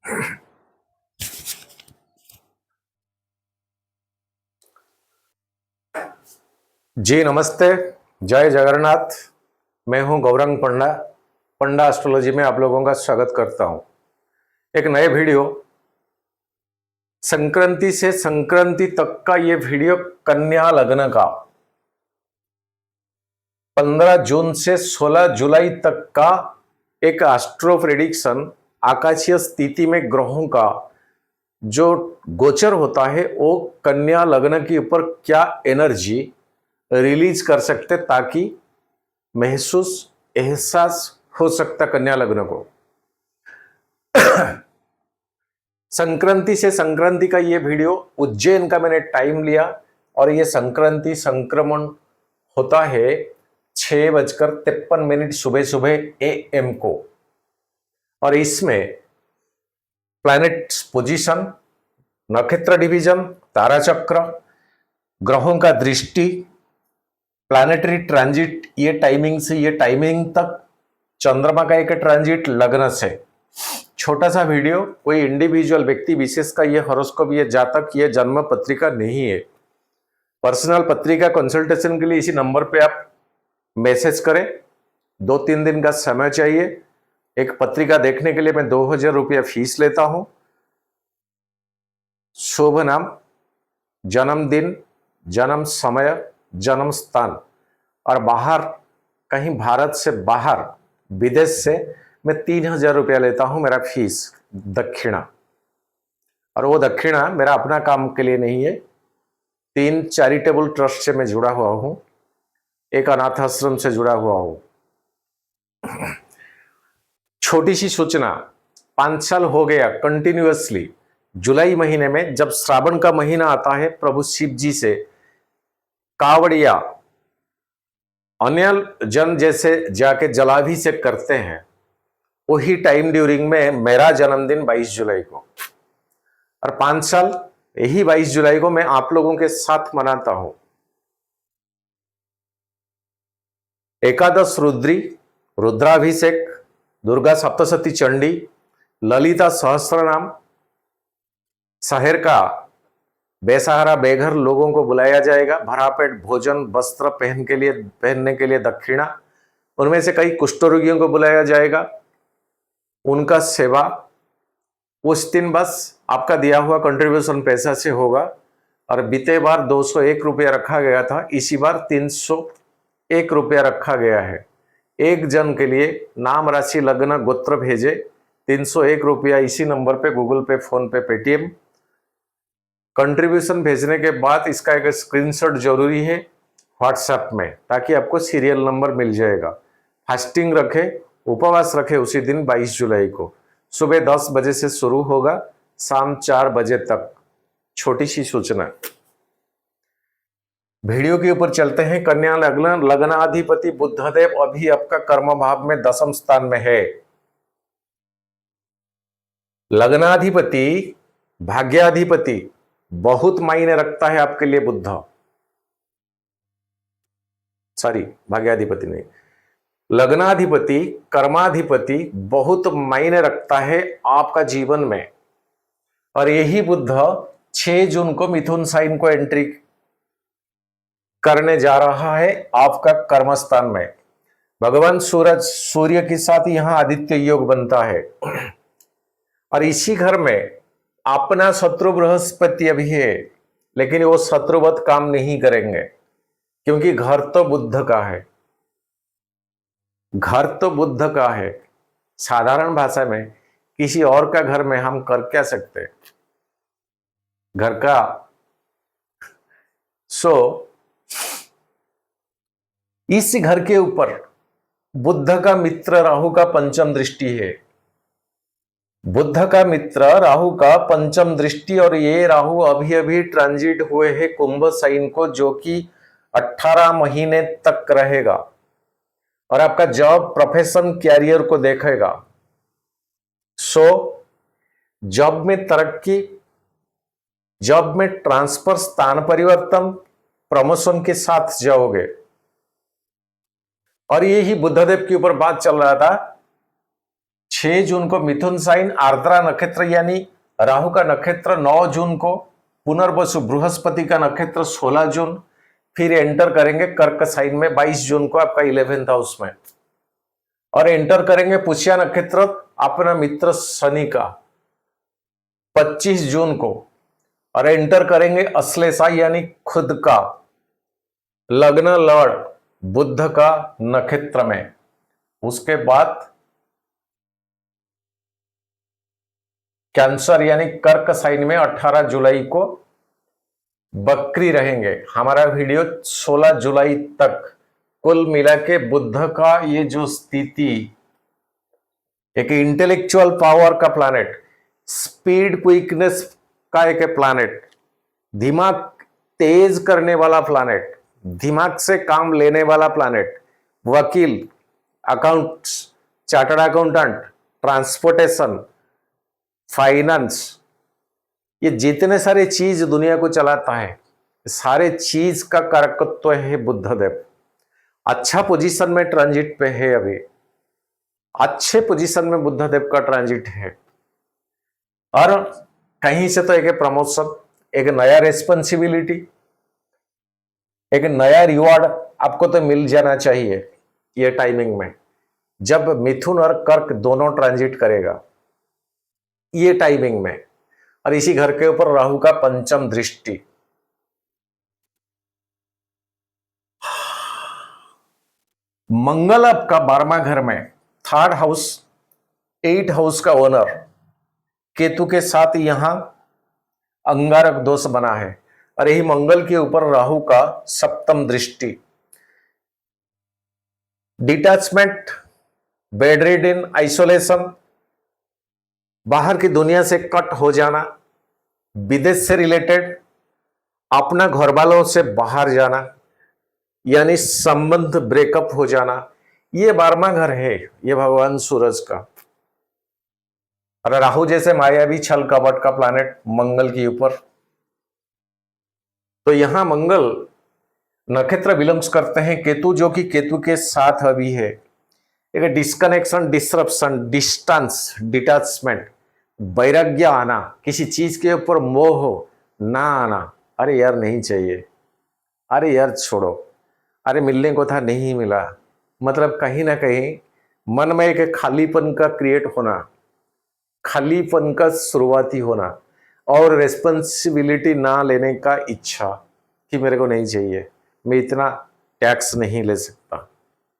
जी नमस्ते, जय जगन्नाथ। मैं हूं गौरंग पंडा। पंडा एस्ट्रोलॉजी में आप लोगों का स्वागत करता हूं। एक नए वीडियो, संक्रांति से संक्रांति तक का ये वीडियो कन्या लग्न का 15 जून से 16 जुलाई तक का एक एस्ट्रो प्रेडिक्शन, आकाशीय स्थिति में ग्रहों का जो गोचर होता है वो कन्या लग्न के ऊपर क्या एनर्जी रिलीज कर सकते ताकि महसूस एहसास हो सकता कन्या लग्न को। संक्रांति से संक्रांति का ये वीडियो उज्जैन का मैंने टाइम लिया और ये संक्रांति संक्रमण होता है 6:53 सुबह सुबह AM को। और इसमें प्लैनेट्स पोजीशन, नक्षत्र डिवीजन, तारा चक्र, ग्रहों का दृष्टि, प्लैनेटरी ट्रांजिट, ये टाइमिंग से ये टाइमिंग तक, चंद्रमा का एक ट्रांजिट लग्न से। छोटा सा वीडियो, कोई इंडिविजुअल व्यक्ति विशेष का ये हॉरोस्कोप, ये जातक, ये जन्म पत्रिका नहीं है। पर्सनल पत्रिका कंसल्टेशन के लिए इसी नंबर पे आप मैसेज करें। 2-3 दिन का समय चाहिए। एक पत्रिका देखने के लिए मैं 2000 रुपया फीस लेता हूं। शुभ नाम, जन्मदिन, जन्म समय, जन्म स्थान और बाहर कहीं भारत से बाहर विदेश से मैं 3000 रुपया लेता हूं मेरा फीस, दक्षिणा। और वो दक्षिणा मेरा अपना काम के लिए नहीं है। 3 चैरिटेबल ट्रस्ट से मैं जुड़ा हुआ हूं, एक अनाथ आश्रम से जुड़ा हुआ हूं। छोटी सी सूचना, 5 साल हो गया कंटिन्यूअसली। जुलाई महीने में जब श्रावण का महीना आता है, प्रभु शिव जी से कावड़िया अन्य जन जैसे जाके जलाभिषेक करते हैं, वही टाइम ड्यूरिंग में मेरा जन्मदिन 22 जुलाई को, और 5 साल यही 22 जुलाई को मैं आप लोगों के साथ मनाता हूं। एकादश रुद्री, रुद्राभिषेक, दुर्गा सप्तशती चंडी, ललिता सहस्त्रनाम, शहर का बेसहारा बेघर लोगों को बुलाया जाएगा। भरा पेट भोजन, वस्त्र पहनने के लिए दक्षिणा। उनमें से कई कुष्ठ रोगियों को बुलाया जाएगा, उनका सेवा। उस दिन बस आपका दिया हुआ कंट्रीब्यूशन पैसा से होगा। और बीते बार 201 रुपया रखा गया था, इसी बार 301 रुपया रखा गया है। एक जन के लिए नाम, राशि, लग्न, गोत्र भेजे। 301 रुपया इसी नंबर पे, गूगल पे, फोन पे, पेटीएम। कंट्रीब्यूशन भेजने के बाद इसका एक स्क्रीनशॉट जरूरी है व्हाट्सएप में, ताकि आपको सीरियल नंबर मिल जाएगा। फास्टिंग रखे, उपवास रखे उसी दिन 22 जुलाई को। सुबह 10 बजे से शुरू होगा, शाम 4 बजे तक। छोटी सी सूचना। वीडियो के ऊपर चलते हैं। कन्या लग्न, लग्नाधिपति बुधदेव अभी आपका कर्म भाव में 10वें स्थान में है। लग्नाधिपति, भाग्याधिपति बहुत मायने रखता है आपके लिए बुध। सॉरी, भाग्याधिपति नहीं, लग्नाधिपति, कर्माधिपति बहुत मायने रखता है आपका जीवन में। और यही बुध 6 जून को मिथुन साइन को एंट्री करने जा रहा है आपका कर्मस्थान में। भगवान सूर्य के साथ यहां आदित्य योग बनता है। और इसी घर में अपना शत्रु बृहस्पति अभी है, लेकिन वो शत्रुवत काम नहीं करेंगे, क्योंकि घर तो बुध का है। घर तो बुध का है। साधारण भाषा में किसी और का घर में हम कर क्या सकते, घर का। इस घर के ऊपर बुध का मित्र राहु का पंचम दृष्टि है। बुध का मित्र राहु का पंचम दृष्टि, और ये राहु अभी अभी ट्रांजिट हुए हैं कुंभ साइन को, जो कि 18 महीने तक रहेगा और आपका जॉब, प्रोफेशन, कैरियर को देखेगा। जॉब में तरक्की, जॉब में ट्रांसफर, स्थान परिवर्तन, प्रमोशन के साथ जाओगे। और यही बुधदेव के ऊपर बात चल रहा था 6 जून को मिथुन साइन आर्द्रा नक्षत्र यानी राहु का नक्षत्र 9 जून को, पुनर्वसु बृहस्पति का नक्षत्र 16 जून, फिर एंटर करेंगे कर्क साइन में 22 जून को आपका 11th हाउस में, और एंटर करेंगे पुष्या नक्षत्र अपना मित्र शनि का 25 जून को, और एंटर करेंगे अश्लेषा यानी खुद का लग्न लड़ बुध का नक्षत्र में। उसके बाद कैंसर यानी कर्क साइन में 18 जुलाई को बकरी रहेंगे। हमारा वीडियो 16 जुलाई तक कुल मिला के बुध का ये जो स्थिति, एक इंटेलेक्चुअल पावर का प्लैनेट, स्पीड क्विकनेस का एक प्लैनेट, दिमाग तेज करने वाला प्लैनेट, दिमाग से काम लेने वाला प्लैनेट, वकील, accounts, chartered accountant, transportation, finance, ये जितने सारे चीज दुनिया को चलाता है, सारे चीज का कारकत्व है बुधदेव। अच्छा पोजीशन में ट्रांजिट पे है, अभी अच्छे पोजीशन में बुधदेव का ट्रांजिट है, और कहीं से तो एक प्रमोशन, एक नया रेस्पॉन्सिबिलिटी, एक नया रिवॉर्ड आपको तो मिल जाना चाहिए ये टाइमिंग में, जब मिथुन और कर्क दोनों ट्रांजिट करेगा ये टाइमिंग में। और इसी घर के ऊपर राहु का 5म दृष्टि, मंगल आपका 12वां घर में 3rd हाउस 8 हाउस का ओनर केतु के साथ यहां अंगारक दोष बना है, और यही मंगल के ऊपर राहु का 7म दृष्टि। डिटैचमेंट, बेड रिडन, आइसोलेशन, बाहर की दुनिया से कट हो जाना, विदेश से रिलेटेड, अपना घर वालों से बाहर जाना, यानी संबंध ब्रेकअप हो जाना, ये 12वां घर है ये भगवान सूरज का। और राहु जैसे मायावी छल कपट का प्लैनेट मंगल के ऊपर, तो यहां मंगल नक्षत्र विलंब करते हैं केतु, जो कि केतु के साथ अभी है। एक डिस्कनेक्शन, डिस्ट्रप्शन, डिस्टेंस, डिटैचमेंट, वैराग्य आना, किसी चीज के ऊपर मोह ना आना, अरे यार नहीं चाहिए, अरे यार छोड़ो, अरे मिलने को था नहीं मिला, मतलब कहीं ना कहीं मन में एक खालीपन का क्रिएट होना, खालीपन का शुरुआती होना, और रेस्पॉन्सिबिलिटी ना लेने का इच्छा कि मेरे को नहीं चाहिए, मैं इतना टैक्स नहीं ले सकता,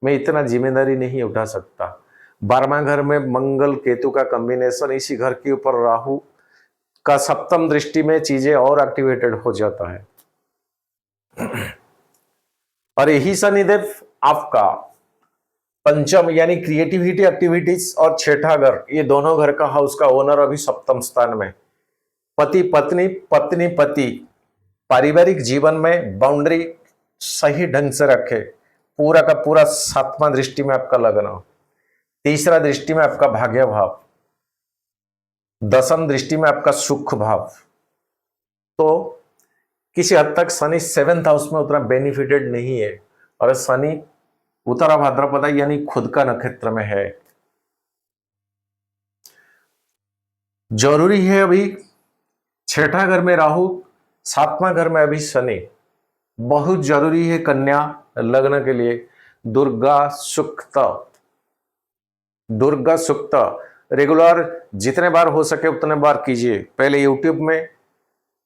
मैं इतना जिम्मेदारी नहीं उठा सकता। 12वां घर में मंगल केतु का कॉम्बिनेशन, इसी घर के ऊपर राहु का 7म दृष्टि में चीजें और एक्टिवेटेड हो जाता है। और यही शनिदेव आपका 5म यानी क्रिएटिविटी एक्टिविटीज और 6ठा घर, ये दोनों घर का हाउस का ओनर अभी 7म स्थान में। पति पत्नी, पत्नी पति, पारिवारिक जीवन में बाउंड्री सही ढंग से रखे, पूरा का पूरा 7वां दृष्टि में आपका लगन, 3रा दृष्टि में आपका भाग्य भाव, 10म दृष्टि में आपका सुख भाव। तो किसी हद तक शनि 7th हाउस में उतना बेनिफिटेड नहीं है, और शनि उत्तरा भाद्रपदा यानी खुद का नक्षत्र में है। जरूरी है अभी 6ठा घर में राहु, 7वां घर में अभी शनि, बहुत जरूरी है कन्या लग्न के लिए दुर्गा सुक्त, दुर्गा सुक्त रेगुलर जितने बार हो सके उतने बार कीजिए। पहले यूट्यूब में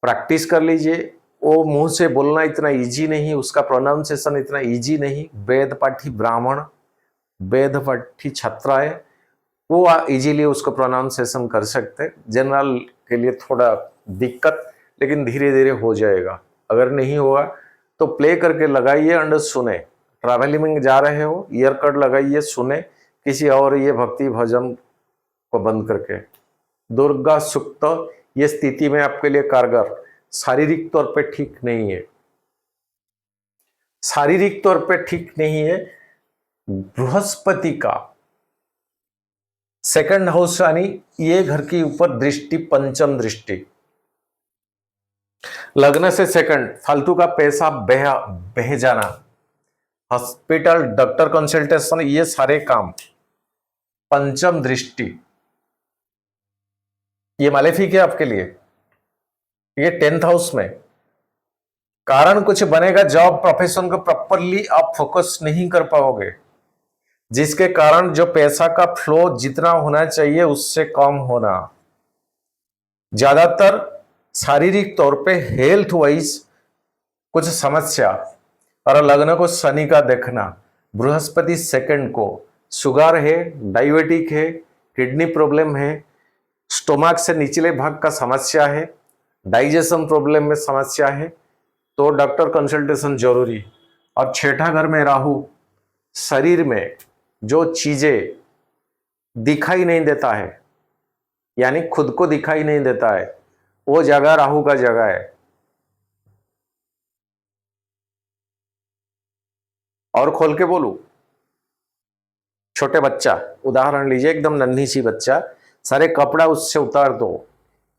प्रैक्टिस कर लीजिए, वो मुंह से बोलना इतना इजी नहीं, उसका प्रोनाउंसिएशन इतना इजी नहीं। वेद पाठी ब्राह्मण, वेद पाठी छात्राएं वो इजीली उसको प्रोनाउंसिएशन कर सकते, जनरल के लिए थोड़ा दिक्कत, लेकिन धीरे धीरे हो जाएगा। अगर नहीं होगा तो प्ले करके लगाइए एंड सुने, ट्रैवलिंग में जा रहे हो ईयर कट लगाइए सुने, किसी और ये भक्ति भजन को बंद करके। दुर्गा सुक्त ये स्थिति में आपके लिए कारगर, शारीरिक तौर पे ठीक नहीं है, शारीरिक तौर पे ठीक नहीं है। बृहस्पति का 2nd हाउस यानी ये घर के ऊपर दृष्टि, 5म दृष्टि, लग्न से 2nd, फालतू का पैसा बह जाना, हॉस्पिटल, डॉक्टर कंसल्टेशन, ये सारे काम पंचम दृष्टि, ये मालेफिक है आपके लिए, ये 10th हाउस में। कारण कुछ बनेगा, जॉब प्रोफेशन को प्रॉपरली आप फोकस नहीं कर पाओगे, जिसके कारण जो पैसा का फ्लो जितना होना चाहिए उससे कम होना। ज्यादातर शारीरिक तौर पे हेल्थ वाइज कुछ समस्या, और लग्न को शनि का देखना, बृहस्पति सेकंड को, शुगर है, डायबिटिक है, किडनी प्रॉब्लम है, स्टोमक से निचले भाग का समस्या है, डाइजेशन प्रॉब्लम में समस्या है, तो डॉक्टर कंसल्टेशन जरूरी। और छठा घर में राहु, शरीर में जो चीजें दिखाई नहीं देता है, यानी खुद को दिखाई नहीं देता है, वो जगह राहु का जगह है। और खोल के बोलू, छोटे बच्चा उदाहरण लीजिए, एकदम नन्ही सी बच्चा, सारे कपड़ा उससे उतार दो,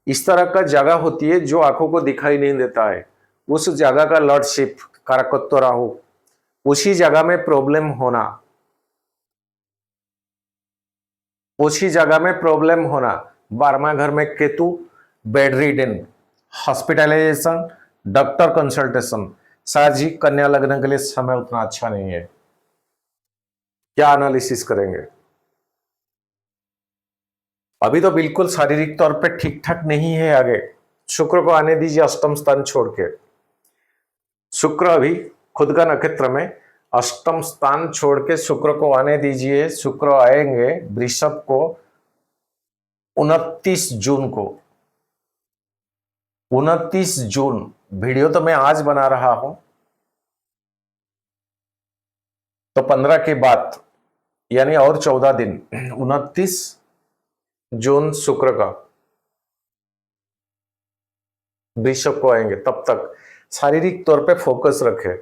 इस तरह का जगह होती है जो आंखों को दिखाई नहीं देता है, उस जगह का लॉर्डशिप कारकत्व राहु, उसी जगह में प्रॉब्लम होना, उसी जगह में प्रॉब्लम होना। 12वां घर में Ketu, bedridden, hospitalisation, doctor consultation. Sir ji कन्या लग्न के लिए समय उतना अच्छा नहीं है, क्या एनालिसिस करेंगे? अभी तो बिल्कुल शारीरिक तौर पे ठीक ठाक नहीं है। आगे शुक्र को आने दीजिए अष्टम स्थान छोड़ के। शुक्र अभी खुद का नक्षत्र में, अष्टम स्थान छोड़ के शुक्र को आने दीजिए। शुक्र आएंगे वृषभ को 29 जून को। 29 जून, वीडियो तो मैं आज बना रहा हूं, तो 15 के बाद यानी और 14 दिन, 29 जून शुक्र का वृषभ को आएंगे। तब तक शारीरिक तौर पे फोकस रखे।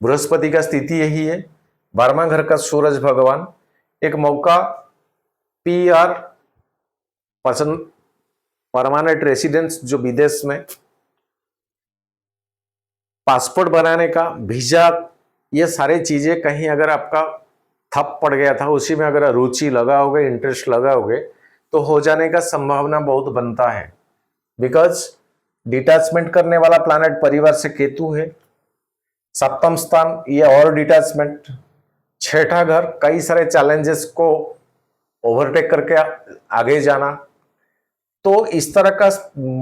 बृहस्पति का स्थिति यही है, 12वां घर का सूरज भगवान, एक मौका PR पर्सन, परमानेंट रेसिडेंस जो विदेश में, पासपोर्ट बनाने का, वीजा, ये सारी चीजें कहीं अगर आपका ठप पड़ गया था, उसी में अगर रुचि लगाओगे, इंटरेस्ट लगाओगे, तो हो जाने का संभावना बहुत बनता है। बिकॉज डिटैचमेंट करने वाला प्लैनेट परिवार से केतु है। सप्तम स्थान, ये और डिटैचमेंट। छठा घर, कई सारे चैलेंजेस को ओवरटेक करके आगे जाना। तो इस तरह का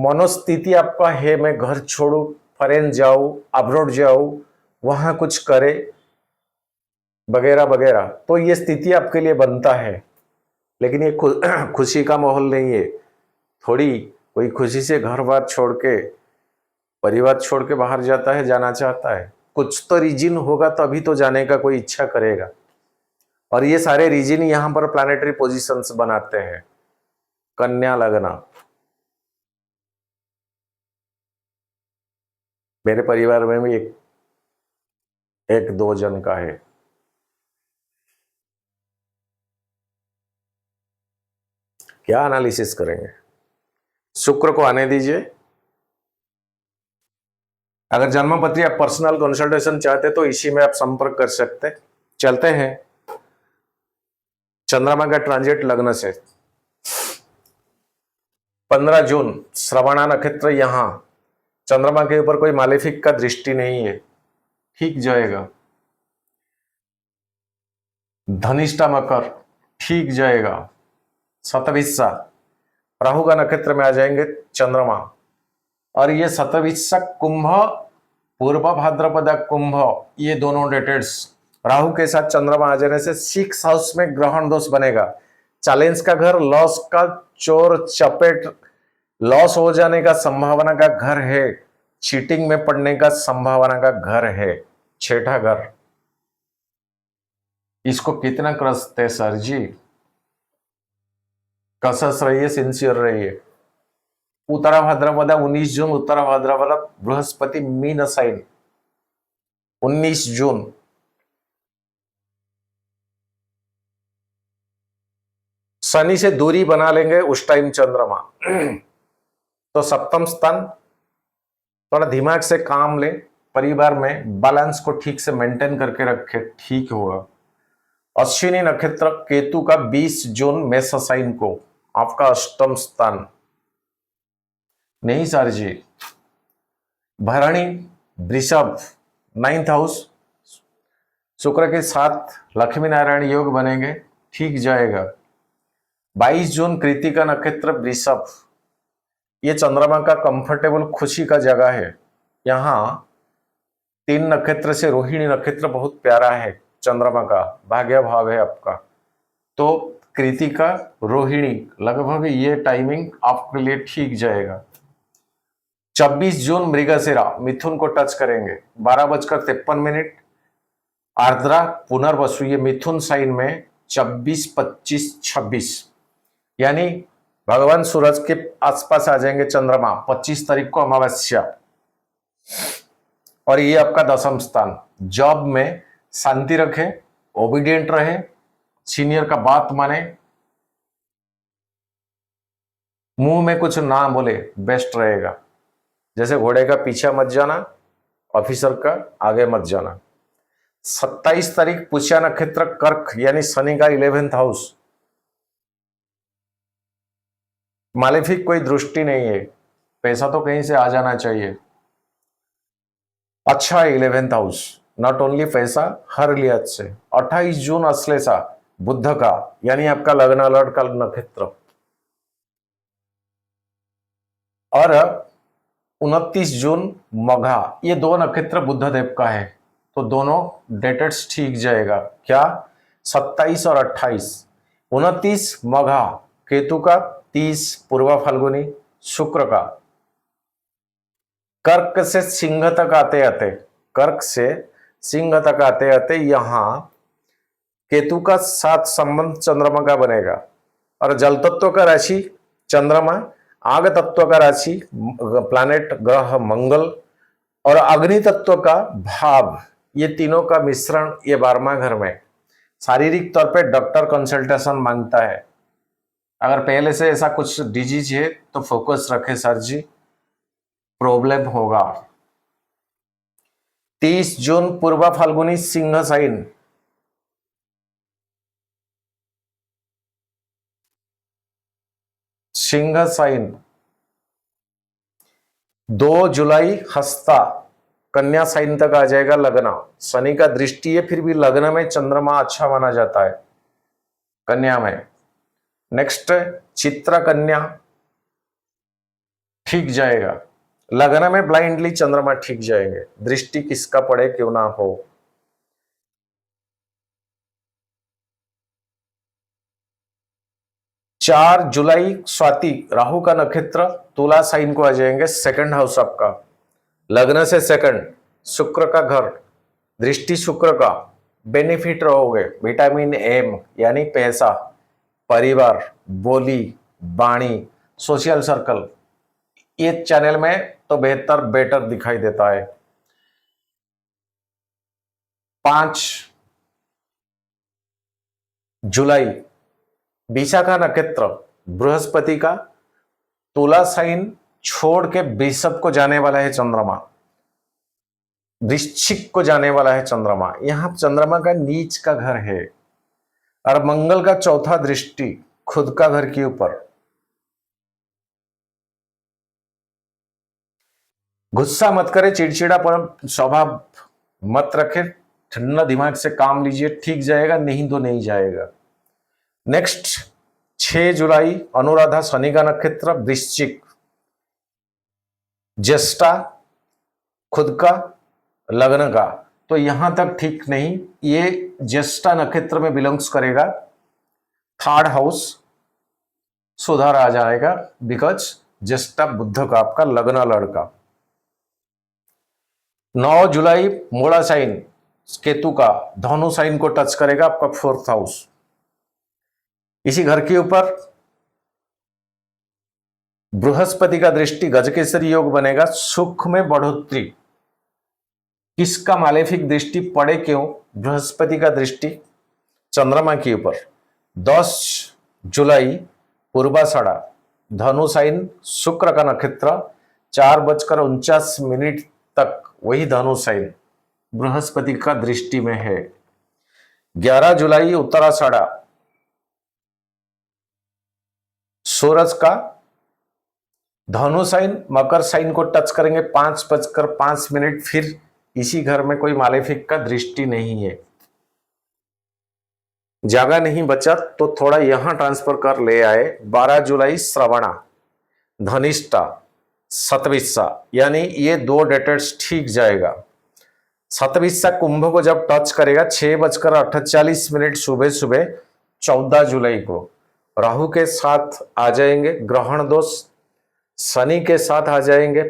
मनोस्थिति आपका है, मैं घर छोड़ू, फॉरेन जाऊं, अब्रॉड जाऊं, वहां कुछ करे, वगैरह वगैरह, तो ये स्थिति आपके लिए बनता है। लेकिन ये खुशी का माहौल नहीं है। थोड़ी कोई खुशी से घर बार छोड़ के, परिवार छोड़ के बाहर जाता है, जाना चाहता है, कुछ तो रीजन होगा तभी तो जाने का कोई इच्छा करेगा। और ये सारे रीजन यहां पर प्लैनेटरी पोजीशंस बनाते हैं। कन्या लग्न, मेरे परिवार में भी एक दो जन का है। क्या एनालिसिस करेंगे? शुक्र को आने दीजिए। अगर जन्मपत्री आप पर्सनल कंसल्टेशन चाहते तो इसी में आप संपर्क कर सकते। चलते हैं चंद्रमा का ट्रांजिट लग्न से। 15 जून श्रवणा नक्षत्र, यहां चंद्रमा के ऊपर कोई मालेफिक का दृष्टि नहीं है, ठीक जाएगा। धनिष्ठा मकर ठीक जाएगा। शतभिषा राहु का नक्षत्र में आ जाएंगे चंद्रमा, और ये शतभिषा कुंभ, पूर्व भाद्रपद कुंभ, ये दोनों डेटेड्स राहु के साथ चंद्रमा आ जाने से 6 हाउस में ग्रहण दोष बनेगा। चैलेंज का घर, लॉस का, चोर चपेट, लॉस हो जाने का संभावना का घर है, चीटिंग में पड़ने का संभावना का घर है। छठा घर, इसको कितना क्रस्त है सर जी? कसस रहिए, सिंसियर रहिए। उत्तरा भाद्रपद 19 जून, उत्तरा भाद्रपद बृहस्पति मीन साइन 19 जून। शनि से दूरी बना लेंगे उस टाइम चंद्रमा। तो सप्तम स्थान, थोड़ा दिमाग से काम ले, परिवार में बैलेंस को ठीक से मेंटेन करके रखे, ठीक होगा। अश्विनी नक्षत्र केतु का 20 जून मेष साइन को, आपका अष्टम स्थान। नहीं सर जी, भरणी वृषभ 9th हाउस, शुक्र के साथ लक्ष्मी नारायण योग बनेंगे, ठीक जाएगा। 22 जून कृतिका नक्षत्र वृषभ, ये चंद्रमा का कंफर्टेबल खुशी का जगह है। यहाँ 3 नक्षत्र से रोहिणी नक्षत्र बहुत प्यारा है, चंद्रमा का भाग्य भाव है आपका। तो कृतिका रोहिणी लगभग ये टाइमिंग आपके लिए ठीक जाएगा। 26 जून मृगशिरा मिथुन को टच करेंगे, 12:53। आर्द्रा पुनर्वसु ये मिथुन साइन में 24, 25, 26, यानी भगवान सूरज के आसपास आ जाएंगे चंद्रमा। 25 तारीख को अमावस्या, और ये आपका 10th स्थान। जॉब में शांति रखे, ओबीडियंट रहे, सीनियर का बात माने, मुंह में कुछ ना बोले, बेस्ट रहेगा। जैसे घोड़े का पीछे मत जाना, ऑफिसर का आगे मत जाना। 27 तारीख पुष्य नक्षत्र कर्क, यानी शनि का 11th हाउस। मालेफिक कोई दृष्टि नहीं है, पैसा तो कहीं से आ जाना चाहिए। अच्छा 11th हाउस, नॉट ओनली पैसा, हर लिहाज से। 28 जून अश्लेषा बुध का, यानी आपका लग्न अलर्ट का नक्षत्र। और 29 जून मघा, ये 2 नक्षत्र बुध देव का है, तो दोनों डेटेड्स ठीक जाएगा। क्या? 27 और 28। 29 मघा केतु का, 30 पूर्वा फाल्गुनी शुक्र का। कर्क से सिंह तक आते आते, कर्क से सिंह तक आते आते यहां केतु का 7 संबंध चंद्रमा का बनेगा। और जल तत्व का राशि चंद्रमा, आग तत्व का राशि प्लैनेट ग्रह मंगल, और अग्नि तत्व का भाव, ये तीनों का मिश्रण ये 12वां घर में। शारीरिक तौर पे डॉक्टर कंसल्टेशन मांगता है। अगर पहले से ऐसा कुछ डिजीज है तो फोकस रखे सर जी, प्रॉब्लम होगा। 30 जून पूर्वा फाल्गुनी सिंह साइन, सिंह साइन। 2 जुलाई हस्ता कन्या साइन तक आ जाएगा लग्न। शनि का दृष्टि है, फिर भी लग्न में चंद्रमा अच्छा माना जाता है कन्या में। नेक्स्ट चित्रा कन्या, ठीक जाएगा। लग्न में ब्लाइंडली चंद्रमा ठीक जाएंगे, दृष्टि किसका पड़े क्यों ना हो। 4 जुलाई स्वाति राहु का नक्षत्र तुला साइन को आ जाएंगे, 2nd हाउस आपका, लग्न से 2nd, शुक्र का घर, दृष्टि शुक्र का, बेनिफिट रहोगे। विटामिन एम यानी पैसा, परिवार, बोली, वाणी, सोशल सर्कल, ये चैनल में तो बेटर दिखाई देता है। 5 जुलाई विशाखा नक्षत्र बृहस्पति का, तुला साइन छोड़ के वृषभ को जाने वाला है चंद्रमा, वृश्चिक को जाने वाला है चंद्रमा। यहां चंद्रमा का नीच का घर है, और मंगल का 4था दृष्टि खुद का घर के ऊपर। गुस्सा मत करे, चिड़चिड़ापन स्वभाव मत रखे, ठंडा दिमाग से काम लीजिए, ठीक जाएगा, नहीं तो नहीं जाएगा। नेक्स्ट 6 जुलाई अनुराधा शनि का नक्षत्र वृश्चिक, ज्येष्ठा खुद का लग्न का, तो यहां तक ठीक नहीं, ये ज्येष्ठा नक्षत्र में बिलोंग्स करेगा। 3rd हाउस सुधार आ जाएगा, बिकॉज ज्येष्ठा बुध का आपका लग्न लड़का। 9 जुलाई मूला साइन केतु का धनु साइन को टच करेगा, आपका 4th हाउस। इसी घर के ऊपर बृहस्पति का दृष्टि गजकेसरी योग बनेगा, सुख में बढ़ोतरी। किसका मालेफिक दृष्टि पड़े क्यों? बृहस्पति का दृष्टि चंद्रमा के ऊपर। 10 जुलाई पूर्वाषाढ़ा धनु साइन शुक्र का नक्षत्र, 4:49 तक वही धनु साइन बृहस्पति का दृष्टि में है। 11 जुलाई उत्तराषाढ़ा, सूरज का धनु साइन मकर साइन को टच करेंगे 5:05, फिर इसी घर में कोई मालेफिक का दृष्टि नहीं है, जगह नहीं बचा तो थोड़ा यहां ट्रांसफर कर ले आए। 12 जुलाई श्रवणा, धनिष्ठा, सतविस्सा, यानी ये 2 डेटेड्स ठीक जाएगा। सतविस्सा कुंभ को जब टच करेगा 6:48 सुबह सुबह 14 जुलाई को राहु के साथ आ जाएंगे, ग्रहण दोष शनि के साथ आ जाएंगे,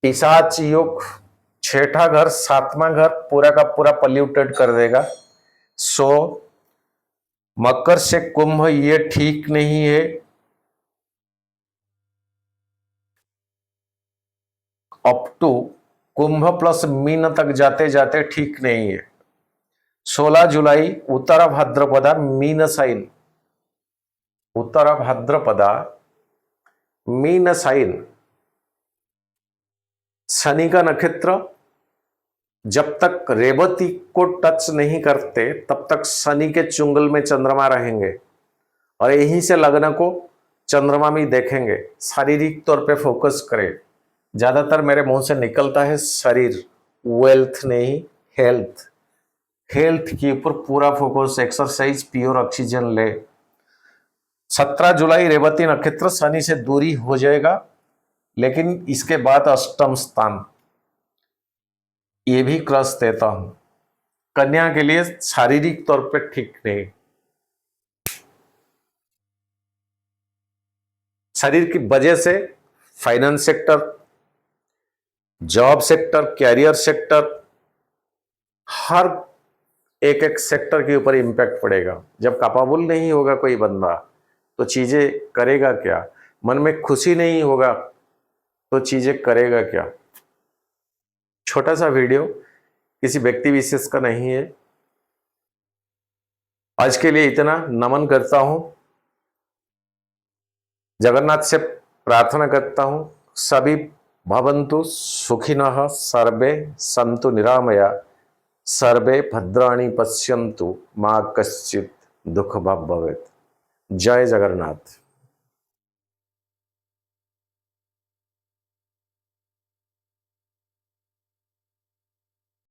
पिशाच योग 6ठा घर 7वां घर पूरा का पूरा पल्यूटेड कर देगा। सो मकर से कुंभ ये ठीक नहीं है, अप टू कुंभ प्लस मीन तक जाते जाते ठीक नहीं है। 16 जुलाई उत्तरा भाद्रपदा मीन साइन, उत्तरा भाद्रपदा मीन साइन, शनि का नक्षत्र जब तक रेवती को टच नहीं करते तब तक शनि के चुंगल में चंद्रमा रहेंगे और यहीं से लग्न को चंद्रमा में देखेंगे। शारीरिक तौर पे फोकस करें, ज्यादातर मेरे मुंह से निकलता है शरीर, वेल्थ नहीं हेल्थ, हेल्थ के ऊपर पूरा फोकस, एक्सरसाइज, प्योर ऑक्सीजन ले। 17 जुलाई रेवती नक्षत्र शनि से दूरी हो जाएगा, लेकिन इसके बाद अष्टम स्थान ये भी क्रॉस देता हूं। कन्या के लिए शारीरिक तौर पे ठीक नहीं, शरीर की वजह से finance sector, job sector, career sector, हर एक सेक्टर के ऊपर इंपैक्ट पड़ेगा। जब कैपेबल नहीं होगा कोई बंदा तो चीजें करेगा क्या, मन में खुशी नहीं होगा तो चीजें करेगा क्या। छोटा सा वीडियो, किसी व्यक्ति विशेष का नहीं है। आज के लिए इतना, नमन करता हूं, जगन्नाथ से प्रार्थना करता हूं सभी भवन्तु सुखिनः, सर्वे सन्तु निरामया, सर्वे भद्राणि पश्यन्तु, मा कश्चित् दुःख भाग् भवेत्। जय जगन्नाथ।